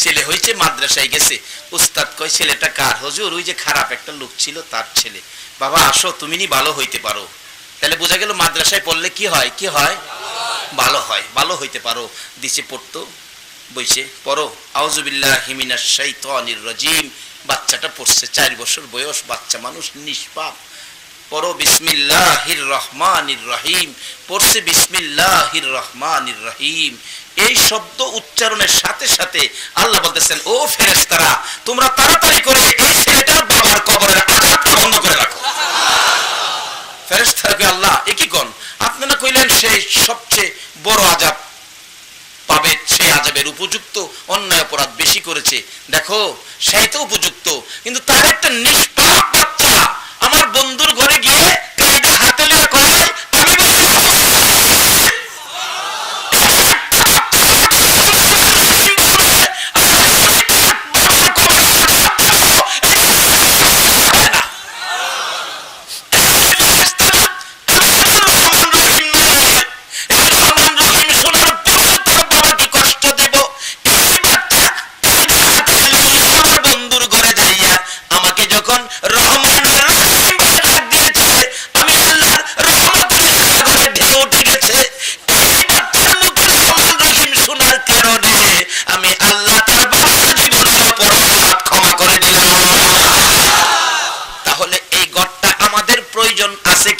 ছেলে হয়েছে, মাদ্রাসায় গেছে, উস্তাদ কয় ছেলেটা কার? হুজুর ওই যে খারাপ একটা লোক ছিল তার ছেলে। বাবা আসো, তুমি নি ভালো হইতে পারো। তাহলে বোঝা গেল মাদ্রাসায় পড়লে কি হয়? কি হয়? ভালো হয়, ভালো হইতে পারো। দিছে পড়তো, বইছে পড়ো আউযুবিল্লাহি মিনাশ শাইতানির রাজিম। বাচ্চাটা পড়ছে, 4 বছর বয়স, বাচ্চা মানুষ, নিষ্পাপ। পড়ো বিসমিল্লাহির রহমানির রহিম, পড়ছে বিসমিল্লাহির রহমানির রহিম। এই শব্দ উচ্চারণের সাথে সাথে আল্লাহ বলতেছেন, ও ফেরেশতারা তোমরা তাড়াতাড়ি করে এই ছেলেটার বাবার কবরের আযাবটা বন্ধ করে রাখো। ফেরেশতারা আল্লাহ এ কি কোন? আপনারা কইলেন সে সবচেয়ে বড় আযাব পাবে, সে আযাবের উপযুক্ত, অন্যায় অপরাধ বেশি করেছে। দেখো সেই তো উপযুক্ত, কিন্তু তার একটা নিষ্পাপ বাচ্চা আমার বন্ধুর ঘরে গিয়ে কায়দা হাতে লিয়ে কয় আমি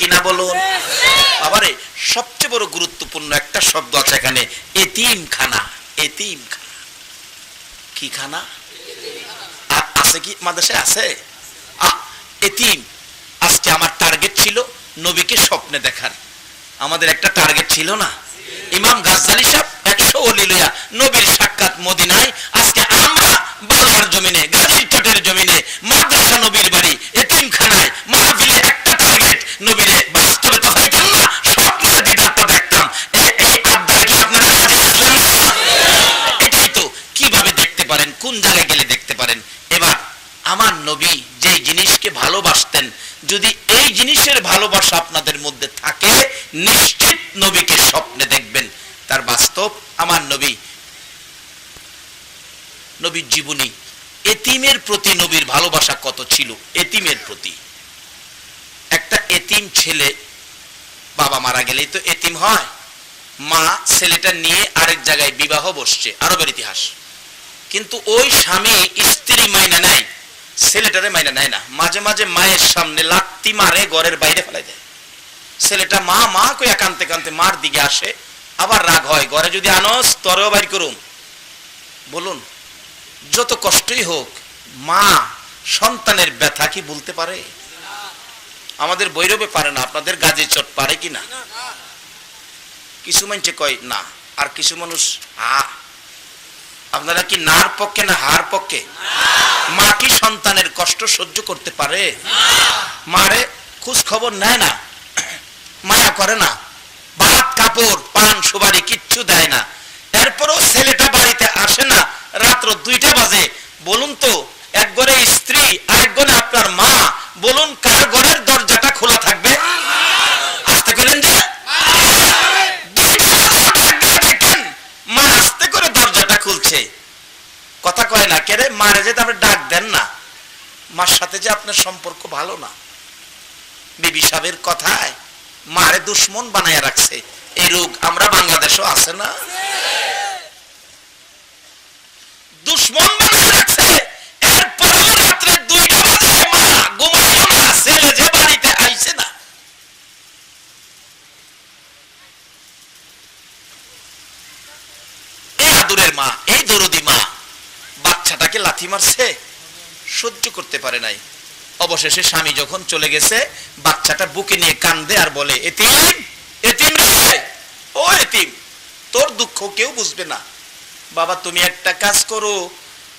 কিনা বলুন। আবারে সবচেয়ে বড় গুরুত্বপূর্ণ একটা শব্দ আছে এখানে, এতিমখানা। এতিমখানা কি খানা আছে? কি মাদ্রাসায় আছে? এতিম। আজকে আমার টার্গেট ছিল নবীকে স্বপ্নে দেখার। আমাদের একটা টার্গেট ছিল না? ইমাম গাজ্জালী সাহেব 100 ওলি লইয়া নবীর সাক্ষাৎ মদিনায়। আজকে আমরা বাংলার জমিনে, গাজীর চটের জমিনে, মাদ্রাসা নবীর বাড়ি, এতিমখানায় মাহফিলে একটা টার্গেট নবীরে বাস্তবে তো হইতাম না, স্বপ্নে দিদারটা দেখতাম। এই আবদার কি আপনারা রাজি আছেন? এটাই তো। কিভাবে দেখতে পারেন? কোন জায়গায় গেলে দেখতে পারেন? এবার আমার নবী যেই জিনিসকে ভালোবাসতেন, যদি এই জিনিসের ভালোবাসা আপনাদের মধ্যে থাকে, নিশ্চিত নবীকে স্বপ্নে দেখবেন। তার বাস্তব আমার নবী, নবীর জীবনী, এতিমের প্রতি নবীর ভালোবাসা কত ছিল। এতিমের প্রতি, একটা এতিম ছেলে বাবা মারা গেলেই তো এতিম হয়। মা ছেলেটা নিয়ে আরেক জায়গায় বিবাহ বসছে, আরবের ইতিহাস। কিন্তু ওই স্বামী স্ত্রী মাইনা নেয়, ছেলেটারে মাইনা নেয় না। মাঝে মাঝে মায়ের সামনে লাত্তি মারে, ঘরের বাইরে ফেলাই দেয়। ছেলেটা মা মা কইয়া কানতে কানতে মার দিকে আসে, আবার রাগ হয়, ঘরে যদি আনস তরেও বাইর করুম। বলুন, যত কষ্টই হোক মা সন্তানের ব্যথা কি বলতে পারে? আমাদের বৈরবে পারে না, আপনাদের গাজী চট পারে কি না? কিছু মানুষে কয় না, আর কিছু মানুষ আপনারা কি নার পক্ষে না হার পক্ষে? মা কি সন্তানের কষ্ট সহ্য করতে পারে? মারে খোঁজ খবর নেয় না, মায়া করে না, ভাত কাপড় পান সুপারি কিচ্ছু দেয় না। এরপরও ছেলেটা বাড়িতে আসে না, রাত্র 2টা বাজে। বলুন তো, এক ঘরে স্ত্রী আরেক ঘরে আপনার মা, বলুন কার ঘরের দরজাটা খোলা থাকবে? আসতে করেন যে মা আস্তে করে দরজাটা খুলছে, কথা কয় না। কেরে মারে যে আপনি ডাক দেন না, মার সাথে যে আপনার সম্পর্ক ভালো না। বিবি সাহেবের কথায় মারে দুশ্মন বানায় রাখছে। এই রোগ আমরা বাংলাদেশও আছে না? দুশ্মন বানায় রাখছে। এরপর রাত্রে 2টা বাজে মা ঘুমাইও না, ছেলে যে বাড়িতে আইছে না। এই আদুরের মা, এই দরদি মা বাচ্চাটাকে লাথি মারছে, সহ্য করতে পারে নাই। অবশেষে স্বামী যখন চলে গেছে, বাচ্চাটা বুকে নিয়ে কান্দে আর বলে, এতিম এতিম রে, ও এতিম, তোর দুঃখ কেউ বুঝবে না। বাবা তুমি একটা কাজ করো,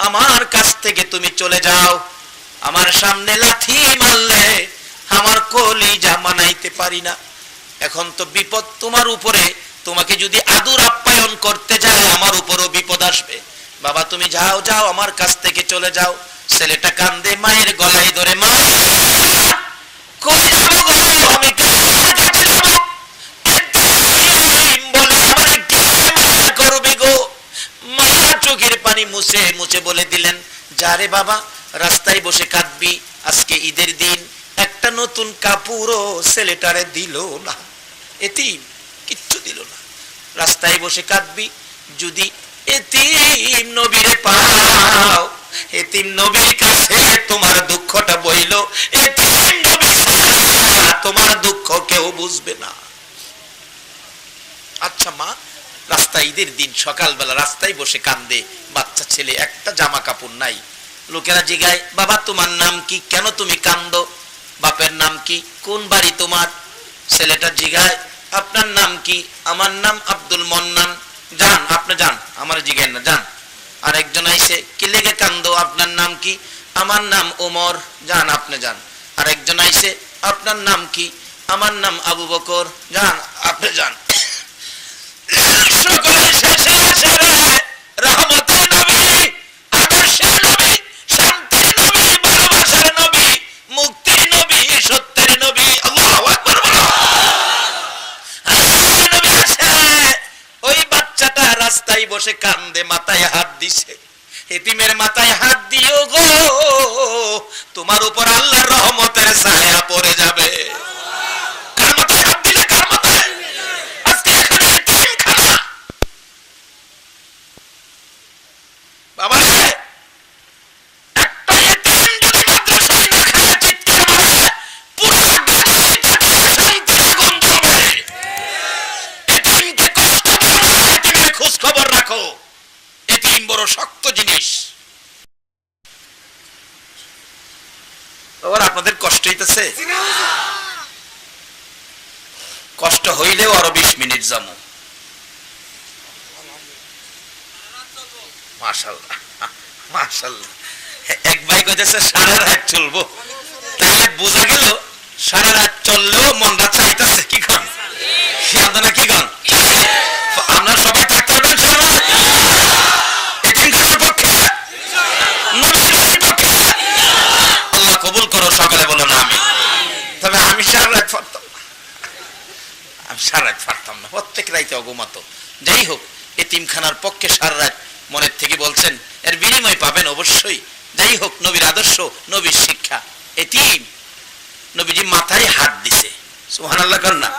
আমার কাছ থেকে তুমি চলে যাও। আমার সামনে লাথি মারলে পারি না। এখন তো বিপদ তোমার উপরে, তোমাকে যদি আদর আপ্যায়ন করতে যায় আমার উপরও বিপদ আসবে। বাবা তুমি যাও যাও, আমার কাছ থেকে চলে যাও। ছেলেটা কান্দে, মায়ের গলায় ধরে, মা কই যাবো গো, আমি করবে গো। মা চোখের পানি মুছে মুছে বলে দিলেন, যা রে বাবা, রাস্তায় বসে কাঁদবি, আজকে ঈদের দিন একটা নতুন কাপড়ও ছেলেটারে দিল না, এতিম কিচ্ছু দিল না। রাস্তায় বসে কাঁদবি, যদি এতিম নবীরে পাও, এতিম নবীর কাছে তোমার দুঃখটা বইল, এতিম নবী তোমার দুঃখ কেউ বুঝবে না। আচ্ছা মা, রাস্তায় ঈদের দিন সকালবেলা রাস্তায় বসে কান্দে বাচ্চা ছেলে, একটা জামা কাপড় নাই। লোকেরা জিগায়, বাবা তোমার নাম কি, কেন তুমি কান্দো, বাপের নাম কি, কোন বাড়ি তোমার? ছেলেটা জিগায়, আপনার নাম কি? আমার নাম আব্দুল মন্নান। যান আপনি যান, আমার জিগায় না, যান। আর একজন আইসে, কি লেগে কান্দো, আপনার নাম কি? আমার নাম ওমর। যান আপনি যান। আর একজন আইসে, আপনার নাম কি? আমার নাম আবু বকর। যান আপনি যান। সকলে শেষে আসে রহমতের নবী, আদর্শের নবী, শান্তির নবী, ভালোবাসার নবী, মুক্তির নবী, সত্যের নবী। আল্লাহু আকবার বলো। আল্লাহর নবী আসে, ওই বাচ্চাটা রাস্তায় বসে কান্দে, মাথায় হাত দিছে। এতিমের মাথায় হাত দিও গো, তোমার উপর আল্লাহর রহমতের ছায়া পড়ে যাবে। কার মাথায় হাত দিলে, কার মাথায়? আজকে এখানে এতিমখানা। বাবা একটা এতিম যদি মাদ্রাসায় না খায়, চিৎকার মারে, পুরো গাজীপুর শান্তির আগুন জ্বলবে। এতিমকে কষ্ট দিও না, এতিমের খোঁজ খবর রাখো। এতিম বড় শক্ত জিনিস। আপনাদের কষ্ট হইতেছে? কষ্ট হইলেও আরো 20 মিনিট যাবো। মাশাআল্লাহ মাশাআল্লাহ। এক ভাই কইতেছে সারা রাত চলবো, তাহলে বোঝা গেল সারা রাত চললেও মনটা চাইতেছে। কি কন আপনারা, কি কন? আমরা সবাই থাকতে পারবেন সারা রাত? এতিমখানার পক্ষে, নবীর পক্ষে? আল্লাহ কবুল করো, সকালে বলো না আমি। তবে আমি সারা রাত পারতাম না, আমি সারা রাত পারতাম না, প্রত্যেক রাইতে অঘুমাতো। যাই হোক, এতিমখানার পক্ষে সারা রাত মনের থেকে বলছেন, এর বিনিময় পাবেন অবশ্যই। যাই হোক, নবীর আদর্শ, নবীর শিক্ষা। এতিম নবীজি মাথায় হাত দিছে, সুবহানাল্লাহ কর না,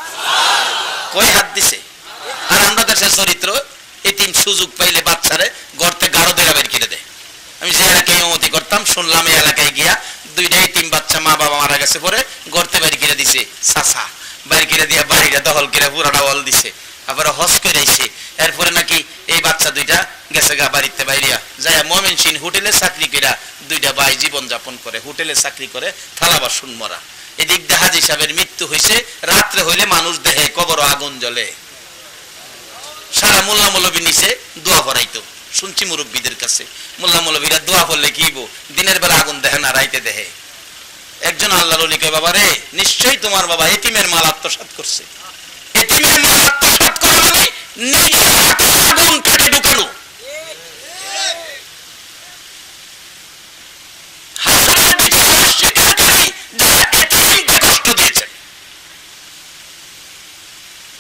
কই হাত দিছে। আর আমরা দেশের চরিত্র, এতিম সুযোগ পাইলে বাচ্চারে গর্তে গাঢ় দেয়া বের করে দেয়। আমি যে এলাকায় ইমামতি করতাম, শুনলাম এই এলাকায় গিয়া দুইটা এতিম বাচ্চা, মা বাবা মারা গেছে, পরে গর্তে বের করে দিছে, চাচা বের করে দিয়া বাড়িটা দখল করে পুরাটা ওয়াল দিছে। আবার হজ করে আইছে, এরপরে নাকি এই বাচ্চা দুইটা গেছে গা বাড়িতে বাইরিয়া যায় ময়মনসিংহ হোটেলে চাকরি কইরা, দুইটা ভাই জীবন যাপন করে, হোটেলে চাকরি করে, থালা বাসন মরা। এদিক দিয়ে হাজী সাহেবের মৃত্যু হয়েছে, রাত্রে হইলে মানুষ দেহে কবর আগুন জ্বলে। সারা মোল্লা মৌলবী নিচে দোয়া পড়াইতো, শুনছি মুরব্বীদের কাছে, মোল্লা মৌলবীরা দোয়া পড়লে কি দিনের বেলা আগুন দেখে না, রাইতে দেখে। একজন আল্লাহর ওলি কয়, বাবা রে, নিশ্চয়ই তোমার বাবা এতিমের মাল আত্মসাৎ করছে। এতিমের মাল আত্মসাৎ করা মানে নিজের হাতে আগুন পেটে ঢুকানো।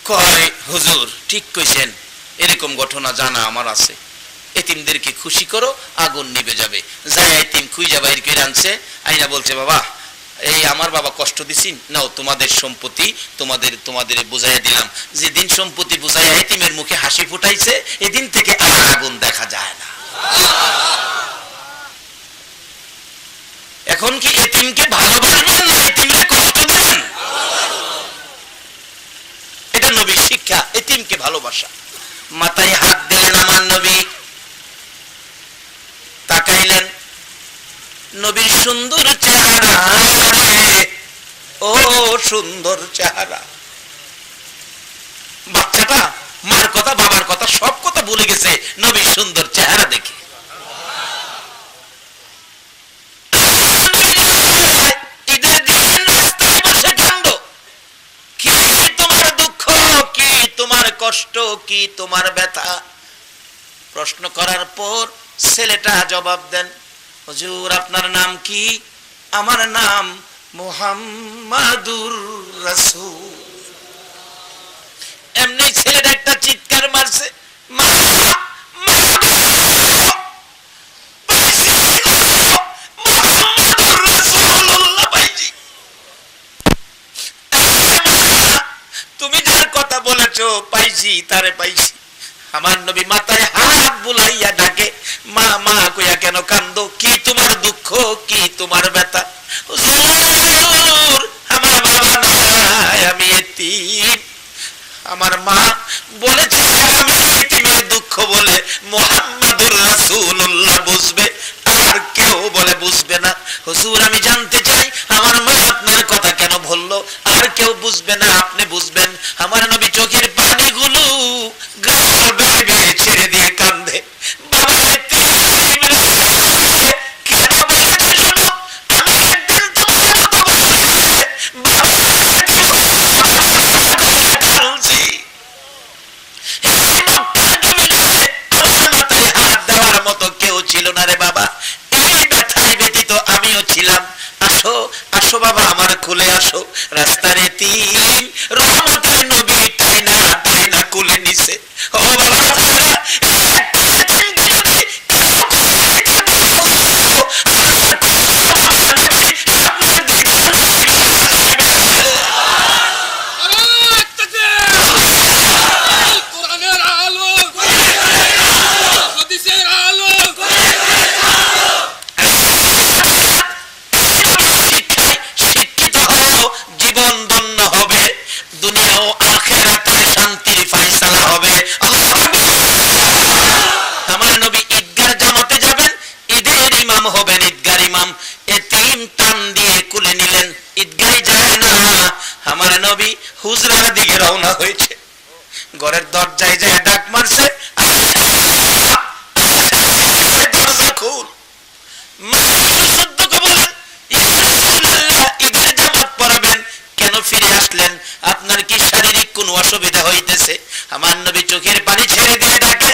কয় হুজুর ঠিক কইছেন, এরকম ঘটনা জানা আমার আছে। এতিমদেরকে খুশি করো, আগুন নিভে যাবে। যাই এতিম খুঁজা বাইর করে আনছে, আইনা বলছে, বাবা এই আমার বাবা কষ্ট দিছি, নাও তোমাদের সম্পত্তি, তোমাদের বুঝাইয়া দিলাম। যেদিন সম্পত্তি বুঝাইয়া এতিমের মুখে হাসি ফুটাইছে, এদিন থেকে আর আগুন দেখা যায় না। এখন কি এতিমকে ভালোবাসবেন না এতিমকে কষ্ট দেবেন? এটা নবীর শিক্ষা, এতিমকে ভালোবাসা। মাথায় হাত দিলেন আমার নবী, তাকাইলেন, নবীর সুন্দর চেহারা, ও সুন্দর চেহারা। বাচ্চাটা মার কথা, বাবার কথা, সব কথা ভুলে গেছে নবীর সুন্দর চেহারা দেখে। ঈদের দিন রাস্তায় বসে কান্দ, কষ্ট, কি তোমার ব্যথা? প্রশ্ন করার পর ছেলেটা জবাব দেন, হুজুর আপনার নাম কি? আমার নাম মুহাম্মাদুর রাসূল। এমনি ছেলেটা একটা চিৎকার মারছে, মা মা মুহাম্মাদুর রাসূলুল্লাহ ভাইজি, তুমি যার কথা বলেছো পাইছি, তারে পাইছি। আমার নবী মাথায় হাত বুলাইয়া ডাকে, মা মা কইয়া কেন কান্দো? কি তোমার দুঃখ, কি তোমার ব্যথা? হুজুর আমার বাবা নাই, আমি এতিম। আমার মা বলেছে আমি এতিমের দুঃখ বলে মুহাম্মাদুর রাসূলুল্লাহ বুঝবে, আর কেউ বলে বুঝবে না। হুজুর আমি জানতে চাই আমার মা আপনার কথা কেন বললো? আর কেউ বুঝবে না, আপনি বুঝবেন। আমার নবী চোখের পানিগুলো গাল বেয়ে বেয়ে ছেড়ে দিয়ে কান্দে, বাবা এতিম রে, কেন বলেছে শোনো, আমি একদিন তোমার মতো বাবা কাঁদছি। হাত দেওয়ার মতো কেউ ছিল না রে বাবা, এই ব্যথায় ব্যতীত আমিও ছিলাম। আসো আসো বাবা, আমার কুলে আসো। রাস্তার এতিম রহমতের নবী টাইনা টাইনা কুলে নিছে। ও বাবা হুজরার দিকে রওনা হয়েছে। ঘরের দরজায় যায় ডাক মারছে, দরজা খুল। ঈদের জামাত পড়াবেন, কেন ফিরে আসলেন? আপনার কি শারীরিক কোন অসুবিধা হইতেছে? আমার নবী চোখের পানি ছেড়ে দিয়ে ডাকে,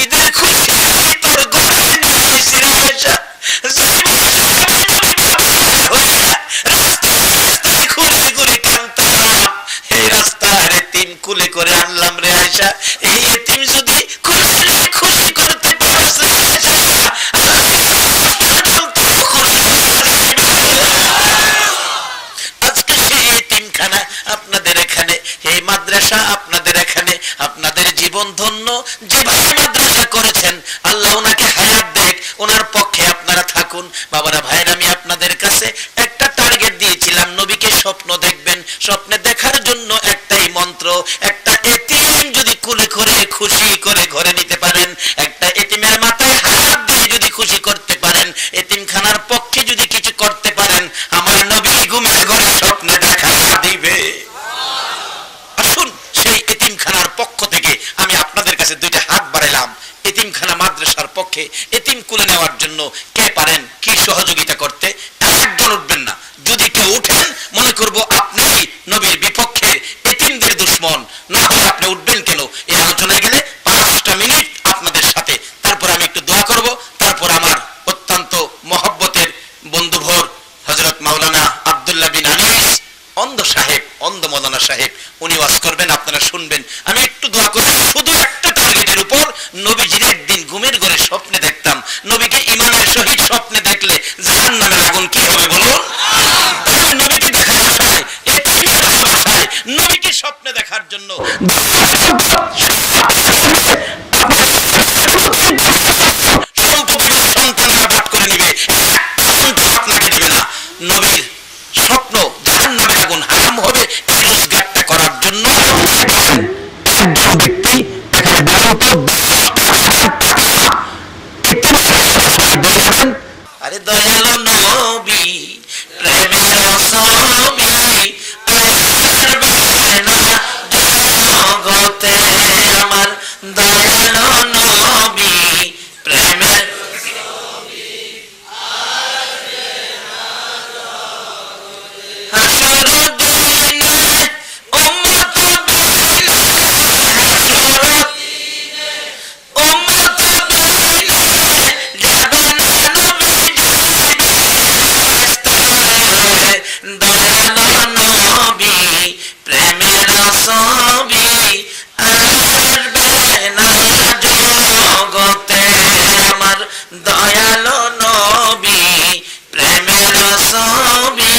ঈদের খুশি তোর ঘরে কুলে করে আনলাম রে আয়সা। এই এতিম যদি খুশি করতে পারছে, আজকে সেই এতিমখানা আপনাদের এখানে, এই মাদ্রাসা আপনাদের এখানে, আপনাদের জীবন ধন্য। যেভাবে মাদ্রাসা করেছেন আল্লাহ ওনাকে হায়াত দেখ, ওনার পক্ষে আপনারা থাকুন। বাবারা ভাইরা, আমি আপনাদের কাছে একটা টার্গেট দিয়েছিলাম, নবীকে স্বপ্ন দেখবেন। স্বপ্নে দেখার জন্য একটাই মন্ত্র, একটা এতিম যদি কুলে করে খুশি করে ঘরে নিতে পারেন, একটা এতিমের মাথায় হাত দিয়ে যদি খুশি করতে পারেন, এতিমখানার পক্ষে যদি কিছু করতে পারেন, আমার নবী ঘুমের ঘরে স্বপ্নে দেখা দিবে। আসুন সেই এতিমখানার পক্ষ থেকে আমি আপনাদের কাছে দুইটা হাত বাড়াইলাম। এতিমখানা মাদ্রাসার পক্ষে এতিম কুলে নেওয়ার জন্য কে পারেন কি সহযোগিতা করতে? একজন উঠবেন না। যদি কেউ উঠেন মনে করব আপনি নবীর বিপক্ষে, এতিমদের দুশ্মন। না হয় আপনি উঠবেন কেন? এই আলোচনায় গেলে 5টা মিনিট আপনাদের সাথে, তারপর আমি একটু দোয়া করব, তারপর আমার অত্যন্ত মহব্বতের বন্ধুভর হযরত মাওলানা আব্দুল্লাহ বিন আনিস অন্ধ সাহেব, অন্ধ মাওলানা সাহেব, উনি ওয়াজ করবেন, আপনারা শুনবেন। আমি একটু দোয়া করব শুধু একটা টার্গেটের উপর। নবীজির একদিন ঘুমের ঘরে স্বপ্নে দেখতাম। নবীকে ইমানের সহিত স্বপ্নে দেখলে জাহান্নামের আগুন কি হবে বলুন? নবীকে দেখার আশায়, নবীকে স্বপ্নে দেখার জন্য সন্তানরা বাদ করে নিবে, আপনাকে দিবে না। নবীর স্বপ্ন জাহান্নামের আগুন হারাম হবে, এই রোজগারটা করার জন্য একজন ব্যক্তি আরে দয়ালু নবী প্রেমের ছবি জগতে আমার, দয়ালু নবী প্রেমের সবই